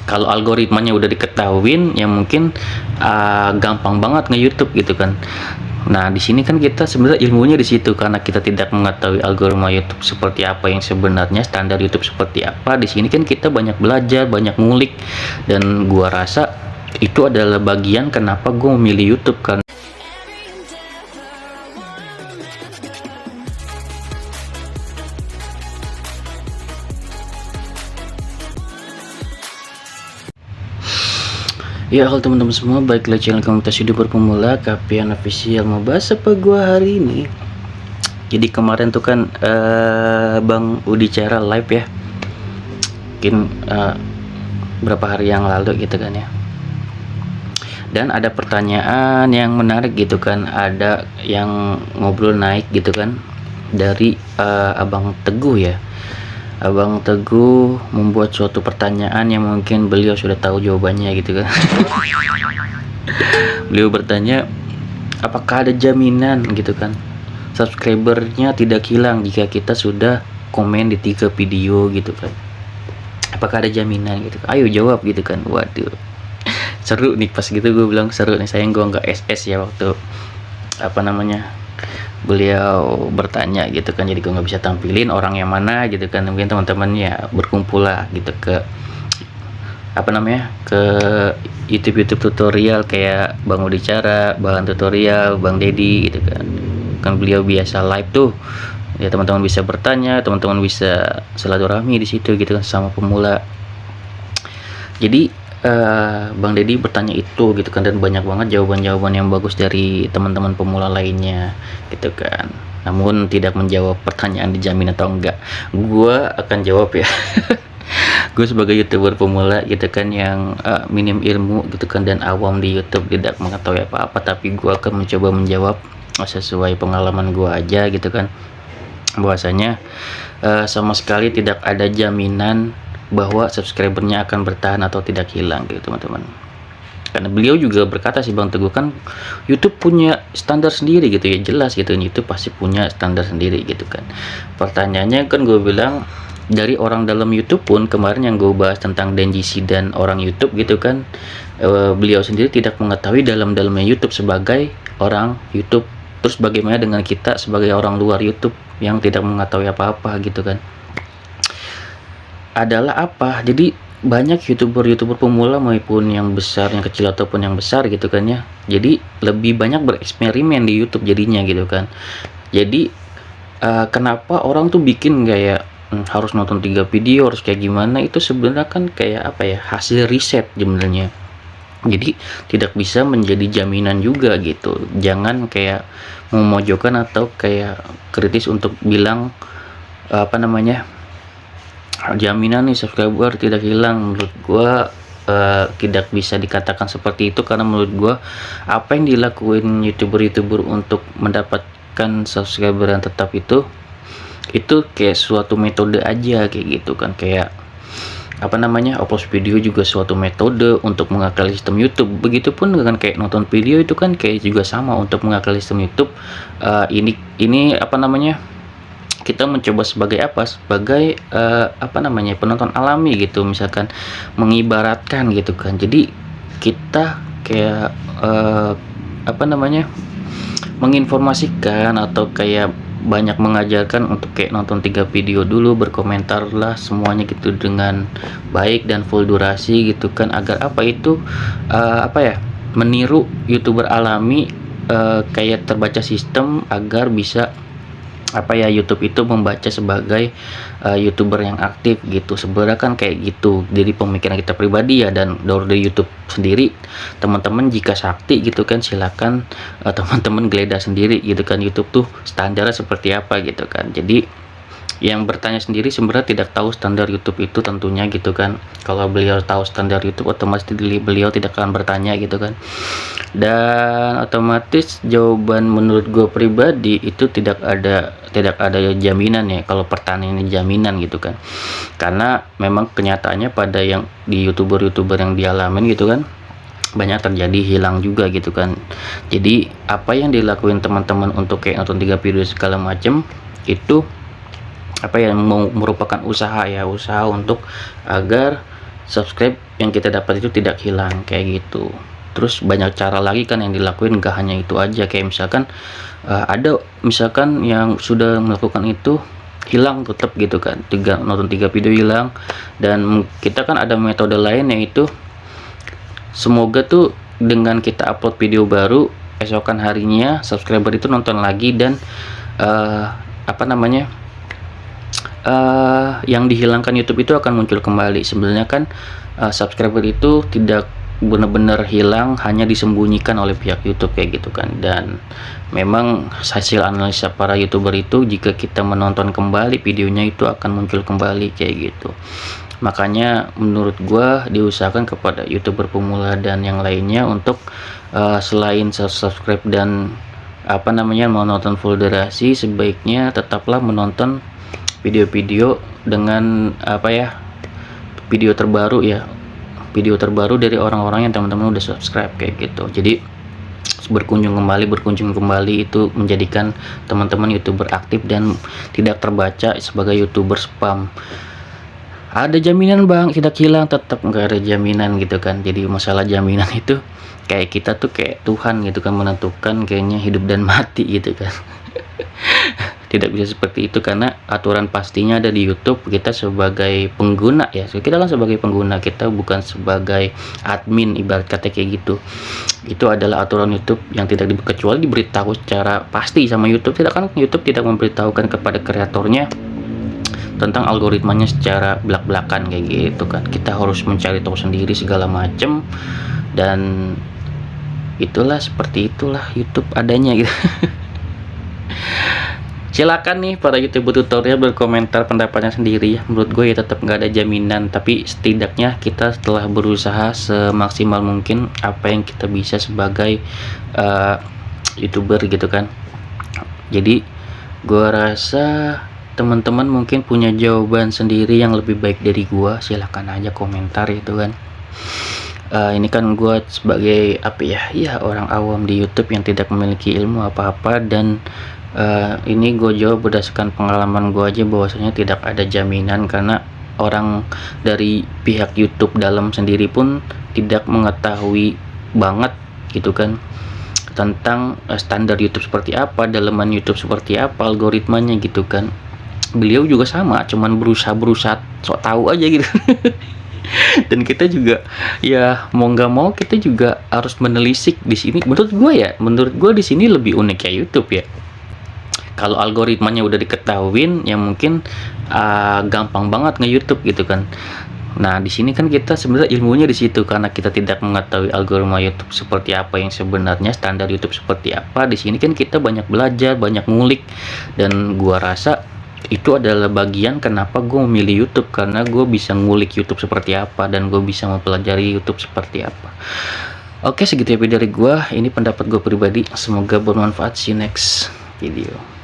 Kalau algoritmanya udah diketahuin, ya mungkin gampang banget nge-YouTube gitu kan. Nah, di sini kan kita sebenarnya ilmunya di situ, karena kita tidak mengetahui algoritma YouTube seperti apa yang sebenarnya, standar YouTube seperti apa. Di sini kan kita banyak belajar, banyak ngulik, dan gua rasa itu adalah bagian kenapa gua memilih YouTube kan. Ya, halo teman-teman semua, balik lagi channel komunitas YouTuber pemula Kapian Official. Mau bahas apa gua hari ini? Jadi kemarin tuh kan Bang Udicara live ya, mungkin berapa hari yang lalu gitu kan ya. Dan ada pertanyaan yang menarik gitu kan, ada yang ngobrol naik gitu kan dari Abang Teguh ya. Abang Teguh membuat suatu pertanyaan yang mungkin beliau sudah tahu jawabannya gitu kan. Beliau bertanya, apakah ada jaminan gitu kan subscribernya tidak hilang jika kita sudah komen di 3 video gitu kan? Apakah ada jaminan gitu? Ayo jawab gitu kan. Waduh, seru nih. Pas gitu gue bilang seru nih, sayang gue nggak SS ya waktu beliau bertanya gitu kan, jadi gue nggak bisa tampilin orang yang mana gitu kan. Mungkin teman-teman ya berkumpul lah gitu ke ke YouTube tutorial kayak Bang Udicara, bahan tutorial, Bang Dedi gitu kan beliau biasa live tuh ya, teman-teman bisa bertanya, teman-teman bisa silaturahmi di situ gitu kan sama pemula. Jadi Bang Dedi bertanya itu gitu kan, dan banyak banget jawaban-jawaban yang bagus dari teman-teman pemula lainnya gitu kan. Namun tidak menjawab pertanyaan dijamin atau enggak. Gua akan jawab ya. Gue sebagai YouTuber pemula gitu kan yang minim ilmu gitu kan dan awam di YouTube, tidak mengetahui apa-apa, tapi gua akan mencoba menjawab sesuai pengalaman gua aja gitu kan. Bahwasanya sama sekali tidak ada jaminan bahwa subscribernya akan bertahan atau tidak hilang gitu teman-teman. Karena beliau juga berkata sih Bang Teguh kan, YouTube punya standar sendiri gitu ya, jelas gitu, YouTube pasti punya standar sendiri gitu kan. Pertanyaannya kan gue bilang, dari orang dalam YouTube pun kemarin yang gue bahas tentang DenJC dan orang YouTube gitu kan, beliau sendiri tidak mengetahui dalam-dalamnya YouTube sebagai orang YouTube. Terus bagaimana dengan kita sebagai orang luar YouTube yang tidak mengetahui apa-apa gitu kan? Adalah apa? Jadi banyak YouTuber pemula maupun yang besar, yang kecil ataupun yang besar gitu kan ya. Jadi lebih banyak bereksperimen di YouTube jadinya gitu kan. Jadi kenapa orang tuh bikin kayak harus nonton 3 video, harus kayak gimana, itu sebenarnya kan kayak apa ya, hasil riset sebenarnya. Jadi tidak bisa menjadi jaminan juga gitu. Jangan kayak memojokkan atau kayak kritis untuk bilang jaminan nih subscriber tidak hilang. Menurut gua tidak bisa dikatakan seperti itu, karena menurut gua apa yang dilakuin youtuber untuk mendapatkan subscriber yang tetap itu kayak suatu metode aja kayak gitu kan. Kayak upload video juga suatu metode untuk mengakali sistem YouTube. Begitupun dengan kayak nonton video, itu kan kayak juga sama untuk mengakali sistem YouTube. Ini kita mencoba sebagai penonton alami gitu, misalkan mengibaratkan gitu kan. Jadi kita kayak menginformasikan atau kayak banyak mengajarkan untuk kayak nonton 3 video dulu, berkomentar lah semuanya gitu dengan baik dan full durasi gitu kan, agar meniru YouTuber alami, kayak terbaca sistem, agar bisa YouTube itu membaca sebagai YouTuber yang aktif gitu. Sebenarnya kan kayak gitu, jadi pemikiran kita pribadi ya. Dan dari YouTube sendiri, teman-teman jika sakti gitu kan, silakan teman-teman geledah sendiri gitu kan, YouTube tuh standarnya seperti apa gitu kan. Jadi yang bertanya sendiri sebenarnya tidak tahu standar YouTube itu tentunya gitu kan. Kalau beliau tahu standar YouTube, otomatis beliau tidak akan bertanya gitu kan. Dan otomatis jawaban menurut gue pribadi itu tidak ada jaminan ya, kalau pertanyaan ini jaminan gitu kan. Karena memang kenyataannya pada yang di YouTuber yang dialamin gitu kan, banyak terjadi hilang juga gitu kan. Jadi apa yang dilakuin teman-teman untuk kayak nonton 3 video segala macem, itu merupakan usaha untuk agar subscribe yang kita dapat itu tidak hilang kayak gitu. Terus banyak cara lagi kan yang dilakuin, gak hanya itu aja. Kayak misalkan ada misalkan yang sudah melakukan itu hilang tetap gitu kan, nonton 3 video hilang. Dan kita kan ada metode lain, yaitu semoga tuh dengan kita upload video baru, esokan harinya subscriber itu nonton lagi, dan apa namanya, yang dihilangkan YouTube itu akan muncul kembali. Sebenarnya kan subscriber itu tidak benar-benar hilang, hanya disembunyikan oleh pihak YouTube kayak gitu kan. Dan memang hasil analisa para YouTuber itu, jika kita menonton kembali videonya itu akan muncul kembali kayak gitu. Makanya menurut gua diusahakan kepada YouTuber pemula dan yang lainnya untuk selain subscribe dan apa namanya menonton full durasi, sebaiknya tetaplah menonton video-video dengan apa ya, video terbaru ya, video terbaru dari orang-orang yang teman-teman udah subscribe kayak gitu. Jadi berkunjung kembali itu menjadikan teman-teman YouTuber aktif dan tidak terbaca sebagai YouTuber spam. Ada jaminan bang tidak hilang, tetap nggak ada jaminan gitu kan. Jadi masalah jaminan itu kayak kita tuh kayak Tuhan gitu kan, menentukan kayaknya hidup dan mati gitu kan. Tidak bisa seperti itu, karena aturan pastinya ada di YouTube. Kita sebagai pengguna ya, kita kan sebagai pengguna, kita bukan sebagai admin ibarat kata kayak gitu. Itu adalah aturan YouTube yang tidak kecuali diberitahu secara pasti sama YouTube. Tidak kan, YouTube tidak memberitahukan kepada kreatornya tentang algoritmanya secara belak-belakan kayak gitu kan. Kita harus mencari tahu sendiri segala macem, dan itulah seperti itulah YouTube adanya gitu. Silakan nih para YouTuber tutorial berkomentar pendapatnya sendiri ya. Menurut gue ya tetap nggak ada jaminan, tapi setidaknya kita setelah berusaha semaksimal mungkin apa yang kita bisa sebagai YouTuber gitu kan. Jadi gue rasa teman-teman mungkin punya jawaban sendiri yang lebih baik dari gue, silakan aja komentar itu kan. Ini kan gue sebagai apa ya orang awam di YouTube yang tidak memiliki ilmu apa-apa, dan ini gue jawab berdasarkan pengalaman gue aja, bahwasanya tidak ada jaminan, karena orang dari pihak YouTube dalam sendiri pun tidak mengetahui banget gitu kan tentang standar YouTube seperti apa, dalaman YouTube seperti apa, algoritmanya gitu kan. Beliau juga sama, cuman berusaha sok tahu aja gitu. Dan kita juga ya mau nggak mau kita juga harus menelisik di sini. Menurut gue di sini lebih unik ya YouTube ya. Kalau algoritmanya udah diketahuin ya mungkin gampang banget nge-YouTube gitu kan. Nah, di sini kan kita sebenarnya ilmunya di situ, karena kita tidak mengetahui algoritma YouTube seperti apa yang sebenarnya, standar YouTube seperti apa. Di sini kan kita banyak belajar, banyak ngulik, dan gua rasa itu adalah bagian kenapa gue memilih YouTube, karena gue bisa ngulik YouTube seperti apa dan gue bisa mempelajari YouTube seperti apa. Oke, segitu ya video dari gue. Ini pendapat gue pribadi, semoga bermanfaat. See you next video.